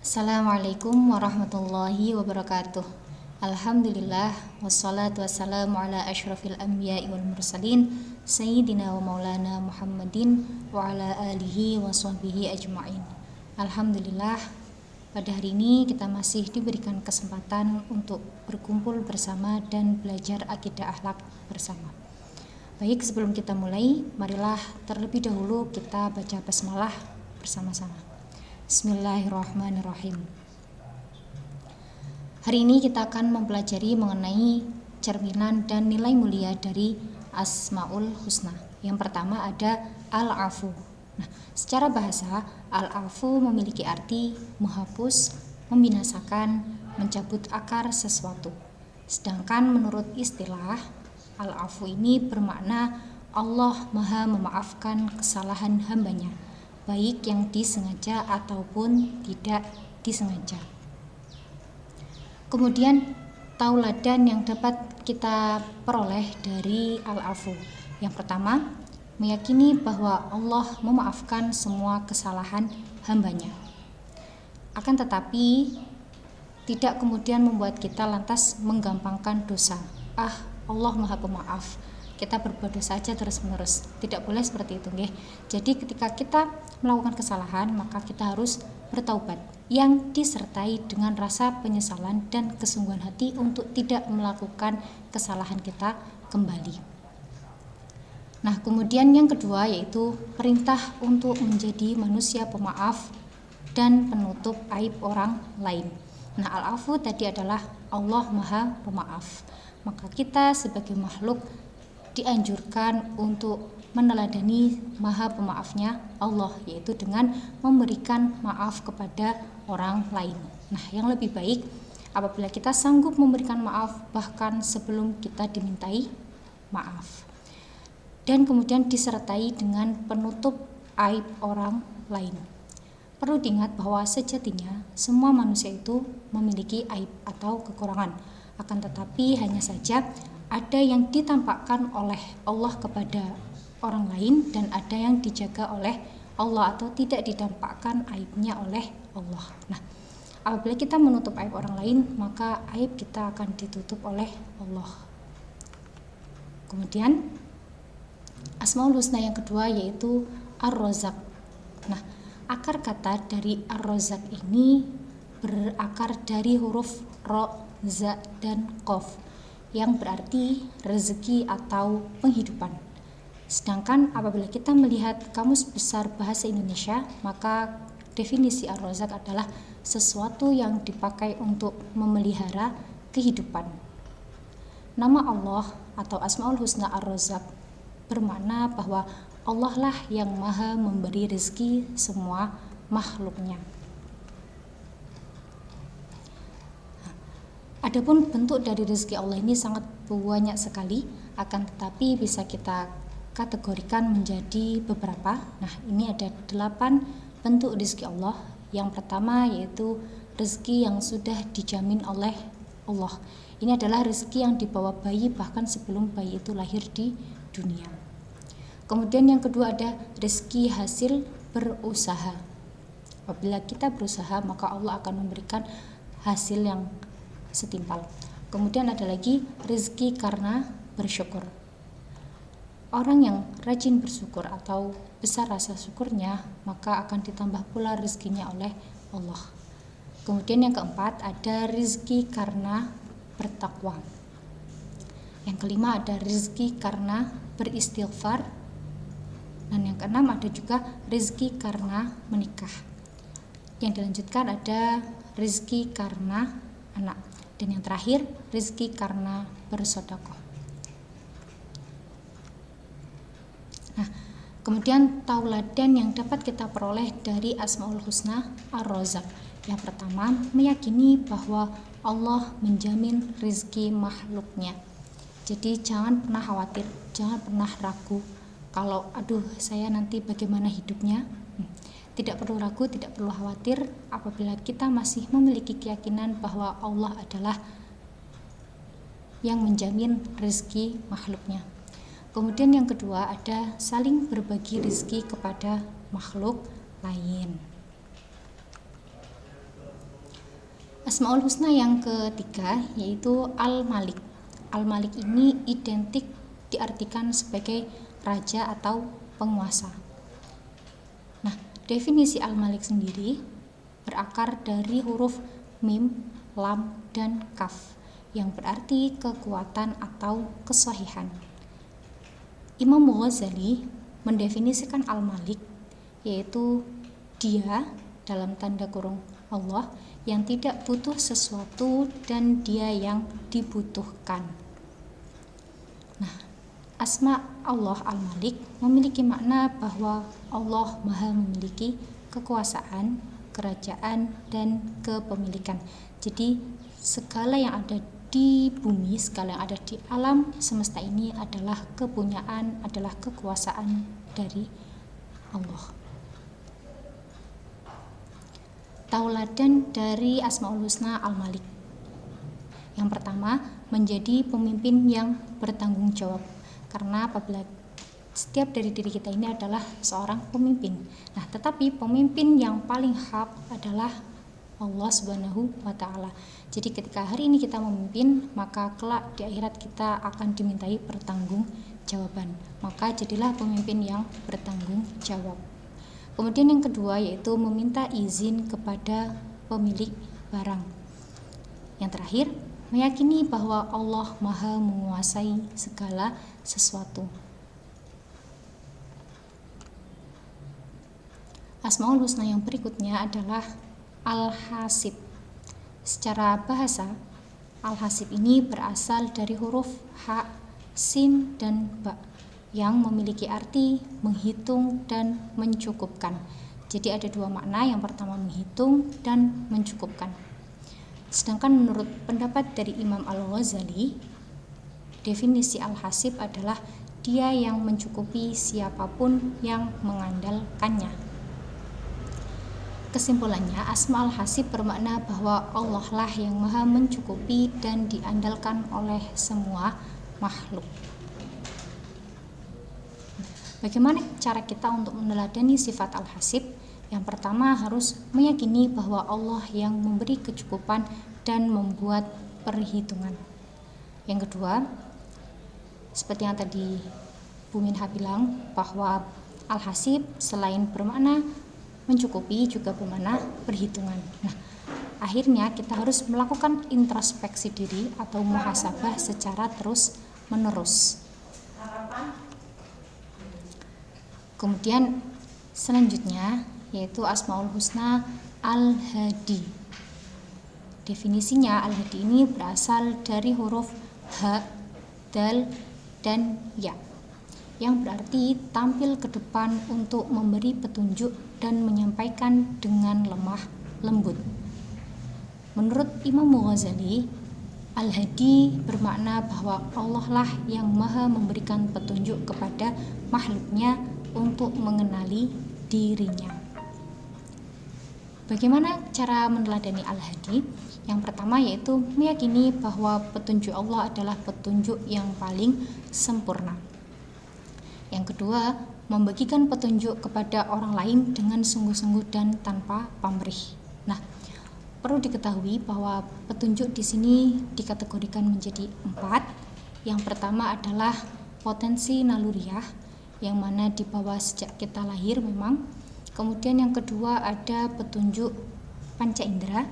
Assalamualaikum warahmatullahi wabarakatuh. Alhamdulillah wassalatu wassalamu ala asyrafil anbiya'i wal mursalin sayyidina wa maulana Muhammadin wa ala alihi wa sahbihi ajma'in. Alhamdulillah, pada hari ini kita masih diberikan kesempatan untuk berkumpul bersama dan belajar akidah akhlak bersama. Baik, sebelum kita mulai, marilah terlebih dahulu kita baca basmalah bersama-sama. Bismillahirrahmanirrahim. Hari ini kita akan mempelajari mengenai cerminan dan nilai mulia dari Asmaul Husna. Yang pertama ada Al-Afu. Nah, secara bahasa, Al-Afu memiliki arti menghapus, membinasakan, mencabut akar sesuatu. Sedangkan menurut istilah, Al-Afu ini bermakna Allah Maha memaafkan kesalahan hambanya, baik yang disengaja ataupun tidak disengaja. Kemudian tauladan yang dapat kita peroleh dari Al-Afu. Yang pertama, meyakini bahwa Allah memaafkan semua kesalahan hambanya. Akan tetapi tidak kemudian membuat kita lantas menggampangkan dosa. Allah Maha Pemaaf, kita berbuat dosa saja terus-menerus. Tidak boleh seperti itu, nggih. Jadi ketika kita melakukan kesalahan, maka kita harus bertaubat yang disertai dengan rasa penyesalan dan kesungguhan hati untuk tidak melakukan kesalahan kita kembali. Nah, kemudian yang kedua yaitu perintah untuk menjadi manusia pemaaf dan penutup aib orang lain. Nah, Al-Afu tadi adalah Allah Maha Pemaaf. Maka kita sebagai makhluk dianjurkan untuk meneladani Maha Pemaafnya Allah, yaitu dengan memberikan maaf kepada orang lain. Nah, yang lebih baik apabila kita sanggup memberikan maaf bahkan sebelum kita dimintai maaf. Dan kemudian disertai dengan penutup aib orang lain. Perlu diingat bahwa sejatinya semua manusia itu memiliki aib atau kekurangan. Akan tetapi hanya saja ada yang ditampakkan oleh Allah kepada orang lain dan ada yang dijaga oleh Allah atau tidak ditampakkan aibnya oleh Allah. Nah, apabila kita menutup aib orang lain, maka aib kita akan ditutup oleh Allah. Kemudian Asmaul Husna yang kedua yaitu Ar-Razzaq. Nah, akar kata dari Ar-Razzaq ini berakar dari huruf Ra, Za, dan Qaf, yang berarti rezeki atau penghidupan. Sedangkan apabila kita melihat Kamus Besar Bahasa Indonesia, maka definisi Ar-Razzaq adalah sesuatu yang dipakai untuk memelihara kehidupan. Nama Allah atau Asmaul Husna Ar-Razzaq bermakna bahwa Allah lah yang maha memberi rezeki semua makhluknya. Adapun bentuk dari rezeki Allah ini sangat banyak sekali, akan tetapi bisa kita kategorikan menjadi beberapa. Nah, ini ada 8 bentuk rezeki Allah. Yang pertama yaitu rezeki yang sudah dijamin oleh Allah. Ini adalah rezeki yang dibawa bayi bahkan sebelum bayi itu lahir di dunia. Kemudian yang kedua ada rezeki hasil berusaha. Apabila kita berusaha, maka Allah akan memberikan hasil yang setimpal. Kemudian ada lagi rezeki karena bersyukur. Orang yang rajin bersyukur atau besar rasa syukurnya, maka akan ditambah pula rezekinya oleh Allah. Kemudian yang keempat ada rezeki karena bertakwa. Yang kelima ada rezeki karena beristighfar. Dan yang keenam ada juga rezeki karena menikah. Yang dilanjutkan ada rezeki karena anak. Dan yang terakhir, rezeki karena bersedekah. Nah, kemudian tauladan yang dapat kita peroleh dari Asmaul Husna Ar-Razzaq. Yang pertama, meyakini bahwa Allah menjamin rezeki makhluknya. Jadi jangan pernah khawatir, jangan pernah ragu kalau saya nanti bagaimana hidupnya. Tidak perlu ragu, tidak perlu khawatir apabila kita masih memiliki keyakinan bahwa Allah adalah yang menjamin rezeki makhluknya. Kemudian yang kedua ada saling berbagi rezeki kepada makhluk lain. Asmaul Husna yang ketiga yaitu Al-Malik. Al-Malik ini identik diartikan sebagai raja atau penguasa. Nah, definisi Al-Malik sendiri berakar dari huruf mim, lam, dan kaf yang berarti kekuatan atau kesahihan. Imam Ghazali mendefinisikan Al-Malik yaitu dia dalam tanda kurung Allah yang tidak butuh sesuatu dan dia yang dibutuhkan. Nah, asma Allah Al-Malik memiliki makna bahwa Allah Maha memiliki kekuasaan, kerajaan, dan kepemilikan. Jadi segala yang ada di bumi, segala yang ada di alam semesta ini adalah kepunyaan, adalah kekuasaan dari Allah. Tauladan dari Asmaul Husna Al-Malik. Yang pertama, menjadi pemimpin yang bertanggung jawab. Karena apabila setiap dari diri kita ini adalah seorang pemimpin. Nah, tetapi pemimpin yang paling hak adalah Allah Subhanahu wa Ta'ala. Jadi ketika hari ini kita memimpin, maka kelak di akhirat kita akan dimintai pertanggungjawaban. Maka jadilah pemimpin yang bertanggung jawab. Kemudian yang kedua yaitu meminta izin kepada pemilik barang. Yang terakhir, meyakini bahwa Allah Maha menguasai segala sesuatu. Asmaul Husna yang berikutnya adalah Al-Hasib. Secara bahasa, Al-Hasib ini berasal dari huruf ha, sin, dan ba yang memiliki arti menghitung dan mencukupkan. Jadi ada dua makna, yang pertama menghitung dan mencukupkan. Sedangkan menurut pendapat dari Imam Al-Ghazali, definisi Al-Hasib adalah dia yang mencukupi siapapun yang mengandalkannya. Kesimpulannya, Asma Al-Hasib bermakna bahwa Allah lah yang Maha mencukupi dan diandalkan oleh semua makhluk. Bagaimana cara kita untuk meneladani sifat Al-Hasib? Yang pertama, harus meyakini bahwa Allah yang memberi kecukupan dan membuat perhitungan. Yang kedua, seperti yang tadi Bu Minha bilang, bahwa Al-Hasib selain bermakna mencukupi juga bermakna perhitungan. Nah, akhirnya kita harus melakukan introspeksi diri atau muhasabah secara terus-menerus. Kemudian selanjutnya yaitu Asmaul Husna Al-Hadi. Definisinya, Al-Hadi ini berasal dari huruf ha, dal, dan ya, yang berarti tampil ke depan untuk memberi petunjuk dan menyampaikan dengan lemah lembut. Menurut Imam Ghazali, Al-Hadi bermakna bahwa Allah lah yang Maha memberikan petunjuk kepada makhluknya untuk mengenali dirinya. Bagaimana cara meneladani Al-Hadi? Yang pertama yaitu meyakini bahwa petunjuk Allah adalah petunjuk yang paling sempurna. Yang kedua, membagikan petunjuk kepada orang lain dengan sungguh-sungguh dan tanpa pamrih. Nah, perlu diketahui bahwa petunjuk di sini dikategorikan menjadi 4. Yang pertama adalah potensi naluriah, yang mana dibawa sejak kita lahir memang. Kemudian yang kedua ada petunjuk panca indera.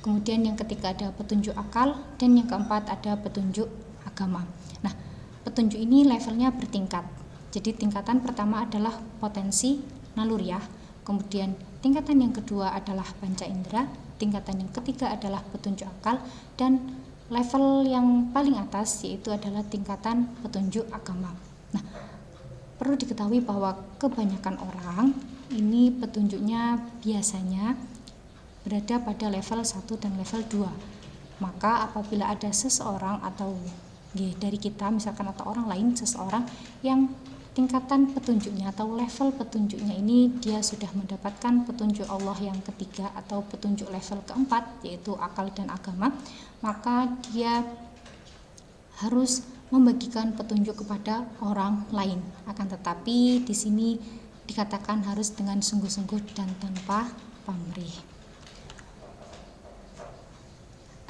Kemudian yang ketiga ada petunjuk akal, dan yang keempat ada petunjuk agama. Nah, petunjuk ini levelnya bertingkat. Jadi tingkatan pertama adalah potensi naluriah, kemudian tingkatan yang kedua adalah panca indera, tingkatan yang ketiga adalah petunjuk akal, dan level yang paling atas yaitu adalah tingkatan petunjuk agama. Nah, perlu diketahui bahwa kebanyakan orang ini petunjuknya biasanya berada pada level 1 dan level 2. Maka apabila ada seseorang atau dari kita misalkan atau orang lain, seseorang yang tingkatan petunjuknya atau level petunjuknya ini dia sudah mendapatkan petunjuk Allah yang ketiga atau petunjuk level keempat yaitu akal dan agama, maka dia harus membagikan petunjuk kepada orang lain. Akan tetapi di sini dikatakan harus dengan sungguh-sungguh dan tanpa pamrih.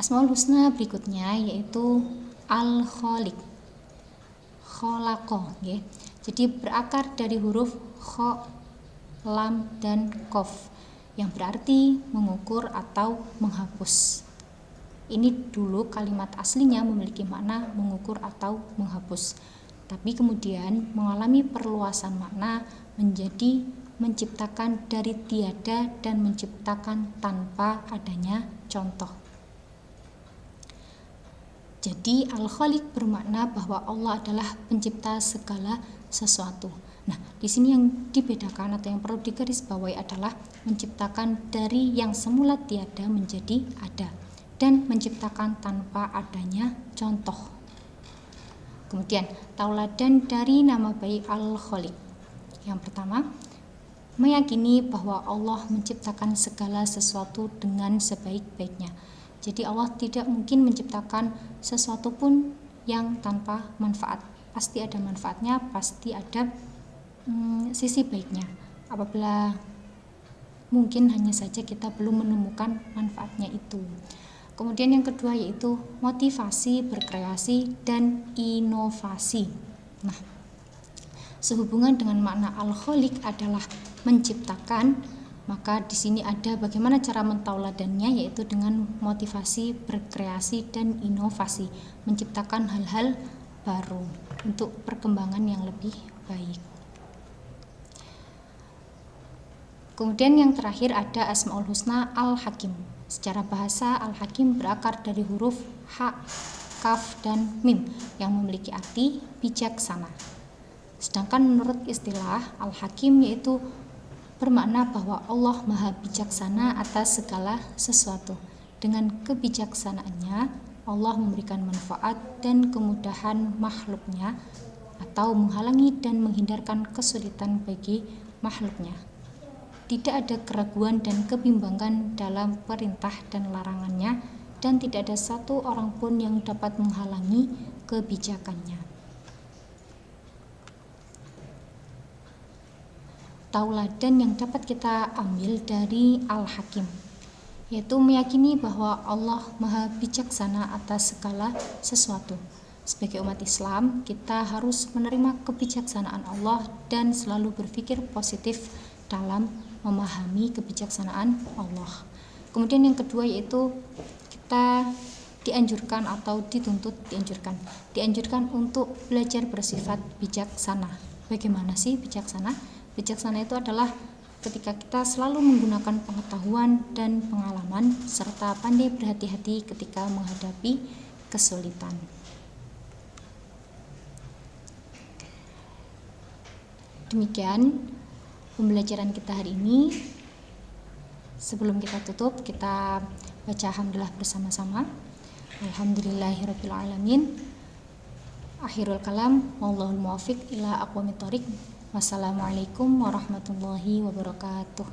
Asmaul Husna berikutnya yaitu Al-Khaliq, Kholaqo, nggih. Jadi berakar dari huruf kho, lam, dan kof yang berarti mengukur atau menghapus. Ini dulu kalimat aslinya memiliki makna mengukur atau menghapus, tapi kemudian mengalami perluasan makna menjadi menciptakan dari tiada dan menciptakan tanpa adanya contoh. Jadi Al-Khaliq bermakna bahwa Allah adalah pencipta segala sesuatu. Nah, di sini yang dibedakan atau yang perlu digarisbawahi adalah menciptakan dari yang semula tiada menjadi ada dan menciptakan tanpa adanya contoh. Kemudian, tauladan dari nama baik Al-Khaliq. Yang pertama, meyakini bahwa Allah menciptakan segala sesuatu dengan sebaik-baiknya. Jadi Allah tidak mungkin menciptakan sesuatu pun yang tanpa manfaat. Pasti ada manfaatnya, pasti ada sisi baiknya. Apabila mungkin hanya saja kita belum menemukan manfaatnya itu. Kemudian yang kedua yaitu motivasi, berkreasi, dan inovasi. Nah, sehubungan dengan makna Al-Khaliq adalah menciptakan, maka di sini ada bagaimana cara mentauladannya, yaitu dengan motivasi, berkreasi, dan inovasi, menciptakan hal-hal baru untuk perkembangan yang lebih baik. Kemudian yang terakhir ada Asmaul Husna Al-Hakim. Secara bahasa, Al-Hakim berakar dari huruf ha, kaf, dan mim yang memiliki arti bijaksana. Sedangkan menurut istilah Al-Hakim yaitu bermakna bahwa Allah Maha Bijaksana atas segala sesuatu. Dengan kebijaksanaannya, Allah memberikan manfaat dan kemudahan makhluknya atau menghalangi dan menghindarkan kesulitan bagi makhluknya. Tidak ada keraguan dan kebimbangan dalam perintah dan larangannya, dan tidak ada satu orang pun yang dapat menghalangi kebijakannya. Tauladan yang dapat kita ambil dari Al-Hakim, yaitu meyakini bahwa Allah Maha Bijaksana atas segala sesuatu. Sebagai umat Islam, kita harus menerima kebijaksanaan Allah dan selalu berpikir positif dalam memahami kebijaksanaan Allah. Kemudian yang kedua yaitu kita dianjurkan atau dianjurkan untuk belajar bersifat bijaksana. Bagaimana sih bijaksana? Bijaksana itu adalah ketika kita selalu menggunakan pengetahuan dan pengalaman serta pandai berhati-hati ketika menghadapi kesulitan. Demikian pembelajaran kita hari ini. Sebelum kita tutup, kita baca alhamdulillah bersama-sama. Alhamdulillahirabbil alamin. Akhirul kalam, wallahul muwaffiq ila aqwamit thoriq. Wassalamualaikum warahmatullahi wabarakatuh.